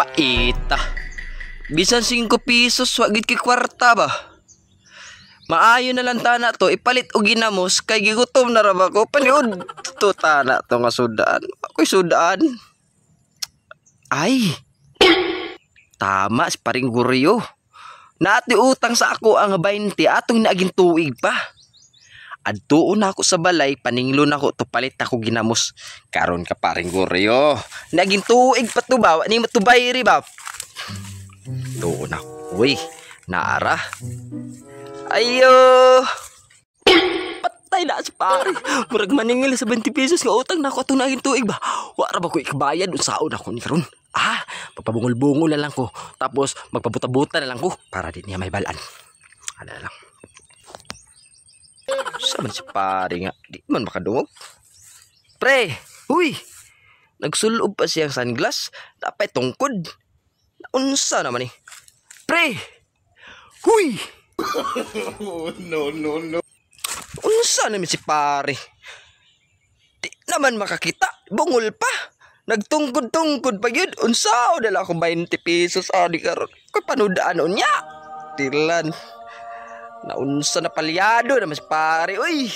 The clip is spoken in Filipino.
Paita. Bisan 5 pesos, wagit ki kwarta ba? Maayo na lang tana to, ipalit og ginamos kay gigutom na ra ba ko. Paniud to tana to nga sudaan. Ako'y sudaan. Ay. Tama si paring Guryo. Naati utang sa ako ang 20 atong naaging tuig pa. Adtuon na ako sa balay, paninglo na ako to palit ako ginamos. Karon ka paring Guryo. Naging tuig pa to ba? Ni matubay ri ba? Doon ako. Uy, naara. Ayo. Patay na si pare. Murag maningil sa 20 pesos nga utang na ako atong naging tuig ba? Wara ba ko ikabayad unsaon ako ni karon? Magpabungol-bungol na lang ko. Tapos magpabuta-buta na lang ko para di niya may balaan. Ano na lang. Saan si pare nga? Di man makadungog. Pre, huy. Nagsulob pa siyang sunglass. Dapat tungkod. Unsa naman eh. Pre. Huy. No. Unsa naman si pare? Di naman makakita. Bungol pa. Nagtungkod-tungkod pa yun. Unsa o dala akong 20 pesos. Di karon. Kung panudaan o niya. Tilan. Naunsa na palyado naman si pare. Uy.